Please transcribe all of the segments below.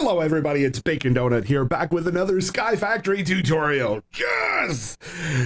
Hello everybody, it's Bacon Donut here, back with another Sky Factory tutorial. Yes!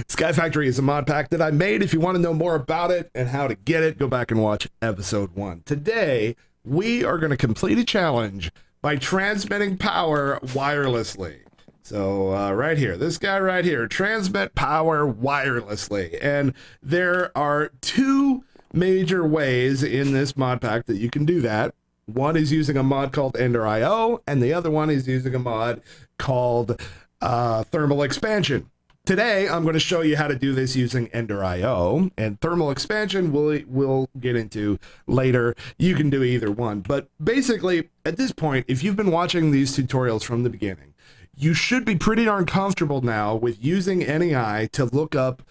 Sky Factory is a mod pack that I made. If you want to know more about it and how to get it, go back and watch episode 1. Today, we are going to complete a challenge by transmitting power wirelessly. So right here, this guy right here, transmit power wirelessly. And there are two major ways in this mod pack that you can do that. One is using a mod called Ender IO, and the other one is using a mod called thermal expansion. Today, I'm going to show you how to do this using Ender IO, and thermal expansion we'll get into later. You can do either one, but basically, at this point, if you've been watching these tutorials from the beginning, you should be pretty darn comfortable now with using NEI to look up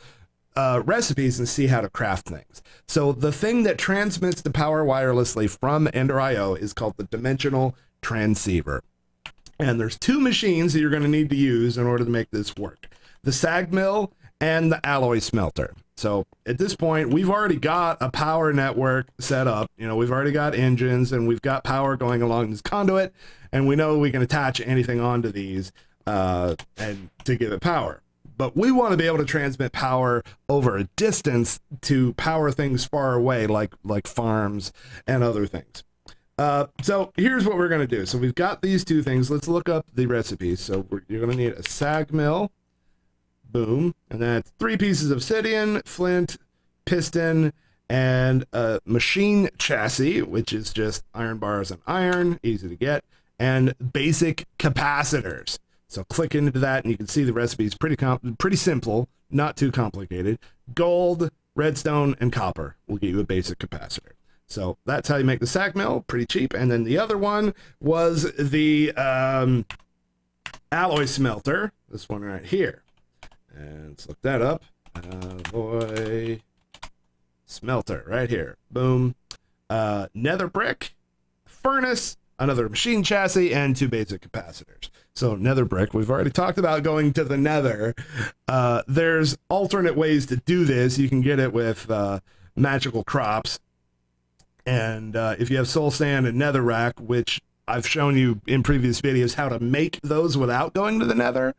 recipes and see how to craft things. So the thing that transmits the power wirelessly from Ender IO is called the Dimensional Transceiver. And there's two machines that you're going to need to use in order to make this work. The sag mill and the alloy smelter. So at this point, we've already got a power network set up. You know, we've already got engines and we've got power going along this conduit, and we know we can attach anything onto these and to give it power. But we want to be able to transmit power over a distance to power things far away, like farms and other things. So here's what we're going to do. So we've got these two things. Let's look up the recipes. So you're going to need a sag mill, boom, and that's 3 pieces of obsidian, flint, piston, and a machine chassis, which is just iron bars and iron, easy to get, and basic capacitors. So click into that and you can see the recipe is pretty simple, not too complicated. Gold, redstone, and copper will give you a basic capacitor. So that's how you make the sag mill, pretty cheap. And then the other one was the alloy smelter, this one right here. And let's look that up. Alloy smelter right here. Boom. Nether brick, furnace, another machine chassis, and 2 basic capacitors. So Nether brick, we've already talked about going to the nether. There's alternate ways to do this. You can get it with magical crops. And if you have soul sand and netherrack, which I've shown you in previous videos how to make those without going to the nether,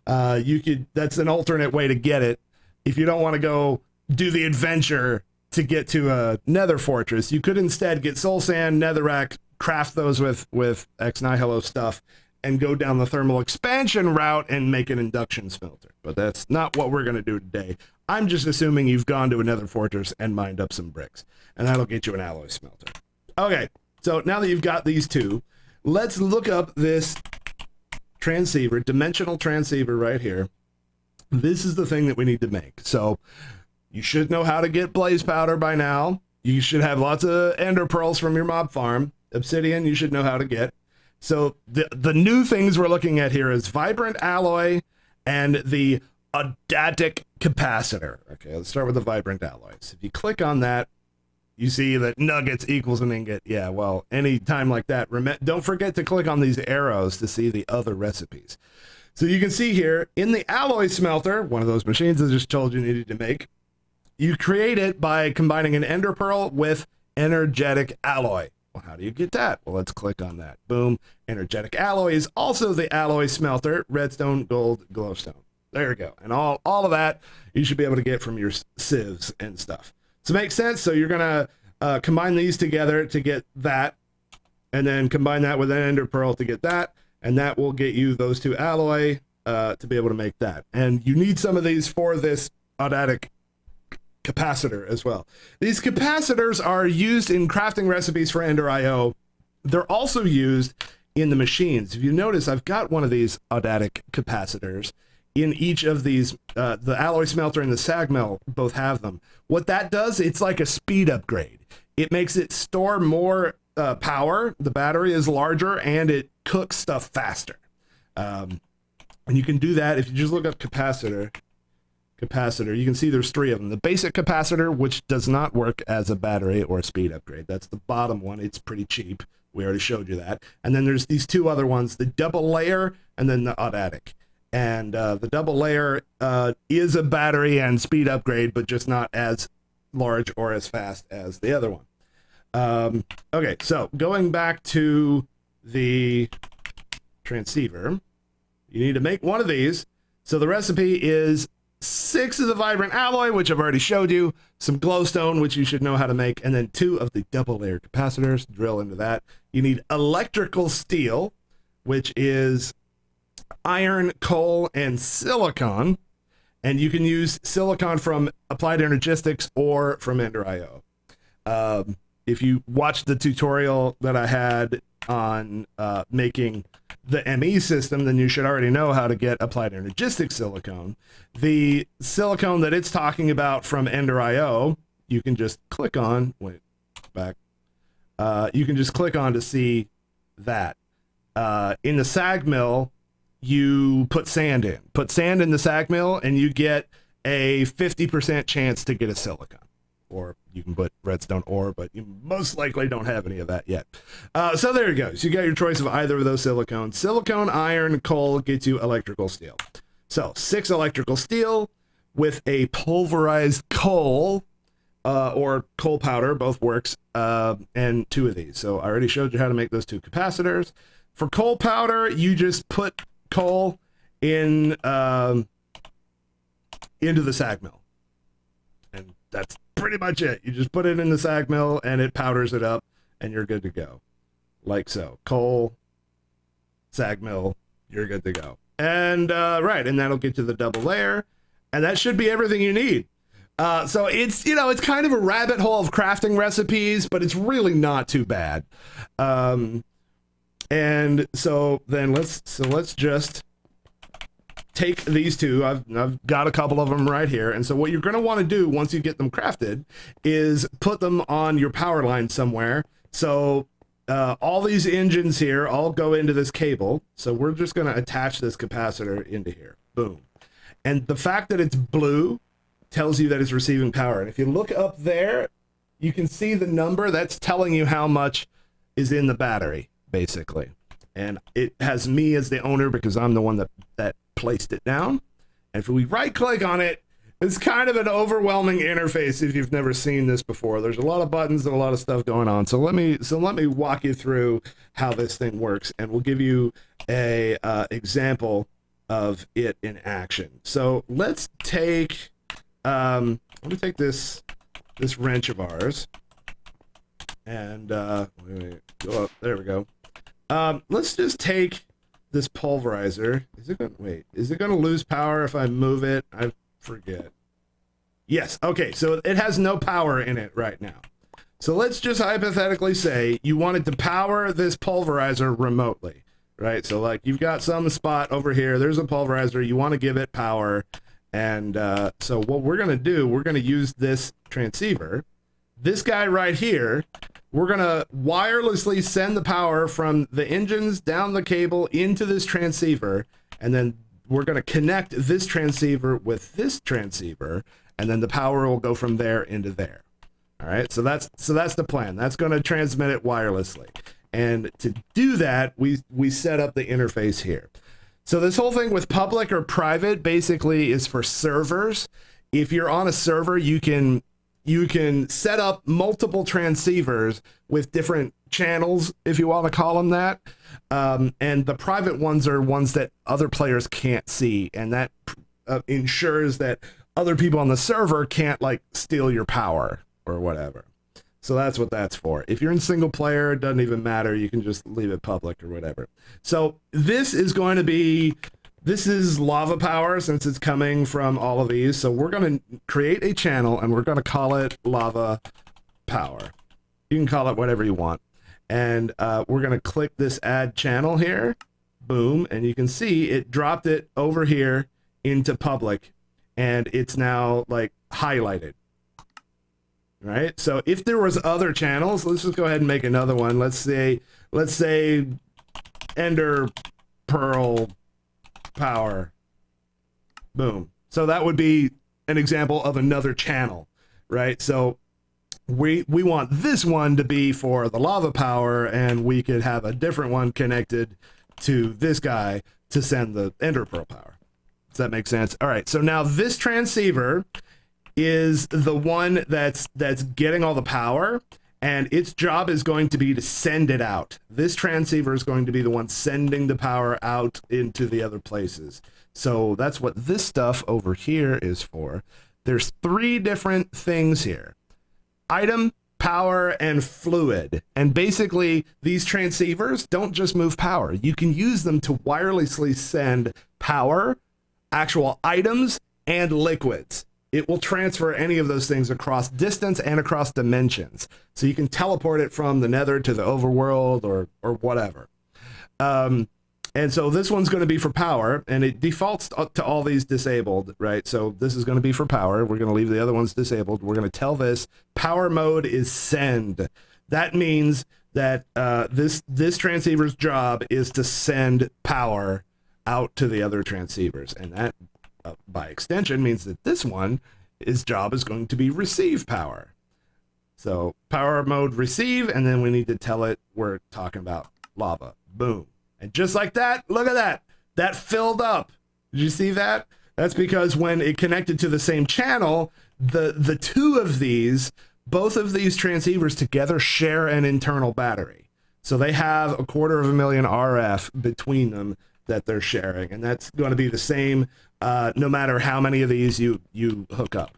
that's an alternate way to get it. If you don't want to go do the adventure to get to a nether fortress, you could instead get soul sand, netherrack, craft those with Ex Nihilo stuff, and go down the thermal expansion route and make an induction smelter. But that's not what we're going to do today. I'm just assuming you've gone to another fortress and mined up some bricks, and that'll get you an alloy smelter. Okay, so now that you've got these two, let's look up this transceiver, dimensional transceiver right here. This is the thing that we need to make. So you should know how to get blaze powder by now. You should have lots of ender pearls from your mob farm. Obsidian, you should know how to get. So the new things we're looking at here is vibrant alloy and the adatic capacitor. Okay, let's start with the vibrant alloys. If you click on that, you see that nuggets equals an ingot. Yeah, well, any time like that, don't forget to click on these arrows to see the other recipes. So you can see here in the alloy smelter, one of those machines I just told you needed to make, you create it by combining an ender pearl with energetic alloy. Well, how do you get that? Well, let's click on that. Boom. Energetic alloy is also the alloy smelter, redstone, gold, glowstone. There we go. And all of that you should be able to get from your sieves and stuff. So it makes sense. So you're going to combine these together to get that, and then combine that with an ender pearl to get that, and that will get you those 2 alloy to be able to make that. And you need some of these for this adatic capacitor as well. These capacitors are used in crafting recipes for Ender IO. They're also used in the machines. If you notice, I've got one of these adatic capacitors in each of these. The alloy smelter and the sag mill both have them. What that does, it's like a speed upgrade. It makes it store more power. The battery is larger and it cooks stuff faster. And you can do that if you just look up capacitor, you can see there's 3 of them. The basic capacitor, which does not work as a battery or a speed upgrade. That's the bottom one. It's pretty cheap. We already showed you that. And then there's these 2 other ones, the double layer and then the adatic. And the double layer is a battery and speed upgrade, but just not as large or as fast as the other one. Okay, so going back to the transceiver. You need to make one of these. So the recipe is 6 of the vibrant alloy, which I've already showed you, some glowstone, which you should know how to make, and then 2 of the double layer capacitors. Drill into that. You need electrical steel, which is iron, coal, and silicon. And you can use silicon from Applied Energistics or from Ender IO. If you watched the tutorial that I had on making the ME system, then you should already know how to get Applied Energistics silicone. The silicone that it's talking about from Ender IO, you can just click on, wait, back. You can just click on to see that. In the sag mill, you put sand in. Put sand in the sag mill, and you get a 50% chance to get a silicon. Or you can put redstone ore, but you most likely don't have any of that yet. So there you go. So you got your choice of either of those silicones. Silicone, iron, coal gets you electrical steel. So 6 electrical steel with a pulverized coal, or coal powder, both works, and 2 of these. So I already showed you how to make those 2 capacitors. For coal powder, you just put coal in into the sag mill, and that's pretty much it. You just put it in the sag mill and it powders it up, and you're good to go, like so. Coal, sag mill, you're good to go. And right, and that'll get you the double layer, and that should be everything you need. So it's, you know, it's kind of a rabbit hole of crafting recipes, but it's really not too bad. And so then let's just take these 2. I've got a couple of them right here. And so what you're going to want to do once you get them crafted is put them on your power line somewhere. So all these engines here all go into this cable. So we're just going to attach this capacitor into here. Boom. And the fact that it's blue tells you that it's receiving power. And if you look up there, you can see the number that's telling you how much is in the battery, basically. And it has me as the owner because I'm the one that placed it down. And if we right click on it, it's kind of an overwhelming interface if you've never seen this before. There's a lot of buttons and a lot of stuff going on. So let me walk you through how this thing works, and we'll give you a example of it in action. So let's take let me take this wrench of ours, and wait, go up. There we go. Let's just take this pulverizer. Is it going to lose power if I move it? I forget. Yes. Okay. So it has no power in it right now. So let's just hypothetically say you wanted to power this pulverizer remotely, right? So like you've got some spot over here. There's a pulverizer. You want to give it power. And so what we're going to do, we're going to use this transceiver. This guy right here, we're going to wirelessly send the power from the engines down the cable into this transceiver, and then we're going to connect this transceiver with this transceiver, and then the power will go from there into there. All right, so that's the plan. That's going to transmit it wirelessly. And to do that, we set up the interface here. So this whole thing with public or private basically is for servers. If you're on a server, you can set up multiple transceivers with different channels, if you want to call them that. And the private ones are ones that other players can't see, and that ensures that other people on the server can't like steal your power or whatever. So that's what that's for. If you're in single player, it doesn't even matter. You can just leave it public or whatever. So this is going to be, this is lava power since it's coming from all of these. So we're going to create a channel and we're going to call it lava power. You can call it whatever you want. And we're going to click this add channel here. Boom. And you can see it dropped it over here into public. And it's now like highlighted. Right? So if there was other channels, let's just go ahead and make another one. Let's say Ender Pearl Power. Boom. So that would be an example of another channel, right? So we want this one to be for the lava power, and we could have a different one connected to this guy to send the Ender Pearl power. Does that make sense? All right. So now this transceiver is the one that's getting all the power, and its job is going to be to send it out. This transceiver is going to be the one sending the power out into the other places. So that's what this stuff over here is for. There's 3 different things here: item, power, and fluid. And basically, these transceivers don't just move power. You can use them to wirelessly send power, actual items, and liquids. It will transfer any of those things across distance and across dimensions. So you can teleport it from the nether to the overworld or whatever. And so this one's going to be for power, and it defaults to all these disabled, right? So this is going to be for power. We're going to leave the other ones disabled. We're going to tell this power mode is send. That means that this transceiver's job is to send power out to the other transceivers. And that, by extension, means that this one, its job is going to be receive power. So power mode receive, and then we need to tell it we're talking about lava. Boom. And just like that, look at that. That filled up. Did you see that? That's because when it connected to the same channel, the 2 of these, both of these transceivers together share an internal battery. So they have 250,000 RF between them that they're sharing. And that's going to be the same no matter how many of these you hook up.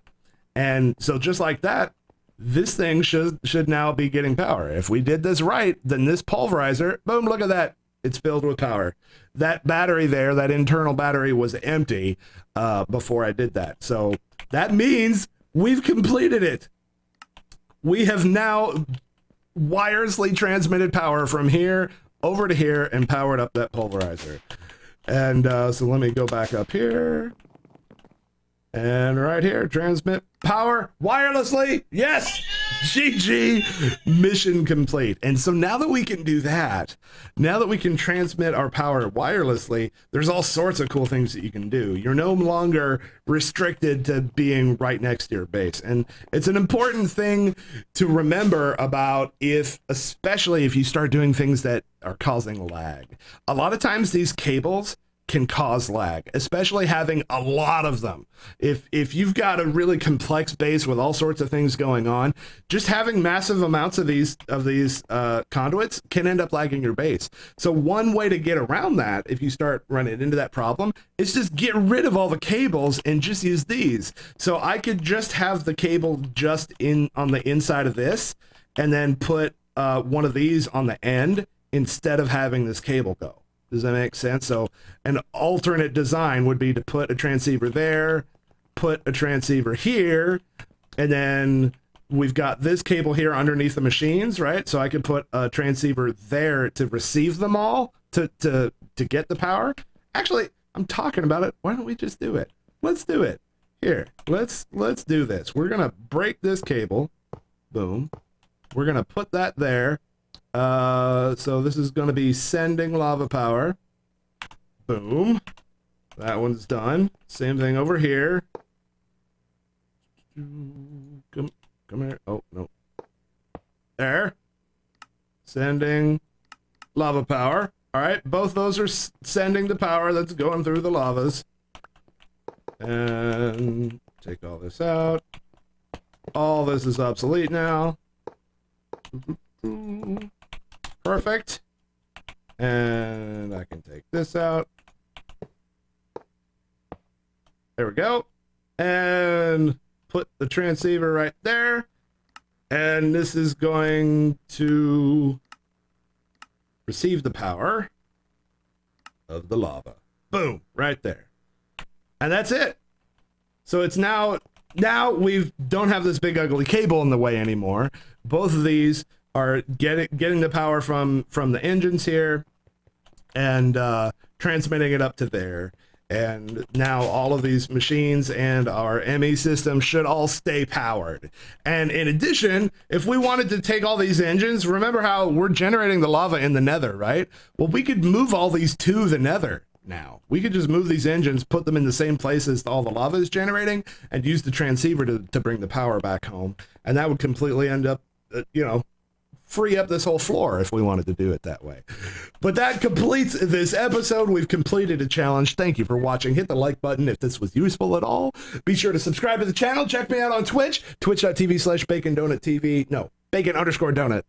And so just like that, this thing should now be getting power. If we did this right, then this pulverizer, boom, look at that. It's filled with power. That battery there, that internal battery, was empty before I did that. So that means we've completed it. We have now wirelessly transmitted power from here over to here and powered up that pulverizer. And so let me go back up here. And right here, transmit power wirelessly. Yes! GG! Mission complete. And so now that we can do that, now that we can transmit our power wirelessly, there's all sorts of cool things that you can do. You're no longer restricted to being right next to your base. And it's an important thing to remember about especially if you start doing things that are causing lag. A lot of times these cables can cause lag, especially having a lot of them. If you've got a really complex base with all sorts of things going on, just having massive amounts of these conduits can end up lagging your base. So one way to get around that, if you start running into that problem, is just get rid of all the cables and just use these. So I could just have the cable just on the inside of this, and then put one of these on the end instead of having this cable go. Does that make sense? So an alternate design would be to put a transceiver there, put a transceiver here, and then we've got this cable here underneath the machines, right? So I could put a transceiver there to receive them all, to get the power. Actually, I'm talking about it. Why don't we just do it? Let's do it. Here, let's do this. We're gonna break this cable. Boom. We're gonna put that there. So this is going to be sending lava power. Boom. That one's done. Same thing over here. Come here. Oh, no. There. Sending lava power. All right. Both those are sending the power that's going through the lavas. And take all this out. All this is obsolete now. Perfect. And I can take this out. There we go. And put the transceiver right there. And this is going to receive the power of the lava. Boom, right there. And that's it. So it's now we don't have this big ugly cable in the way anymore. Both of these are getting the power from the engines here and transmitting it up to there. And now all of these machines and our ME system should all stay powered. And in addition, if we wanted to take all these engines, remember how we're generating the lava in the nether, right? Well, we could move all these to the nether now. We could just move these engines, put them in the same places all the lava is generating, and use the transceiver to bring the power back home. And that would completely end up, free up this whole floor if we wanted to do it that way. But that completes this episode. We've completed a challenge. Thank you for watching. Hit the like button if this was useful at all. Be sure to subscribe to the channel. Check me out on Twitch, twitch.tv/BaconDonutTV. No, @bacon_donut.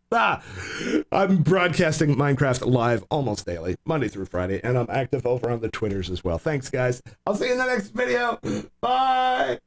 I'm broadcasting Minecraft live almost daily, Monday through Friday, and I'm active over on the Twitters as well. Thanks, guys. I'll see you in the next video. Bye.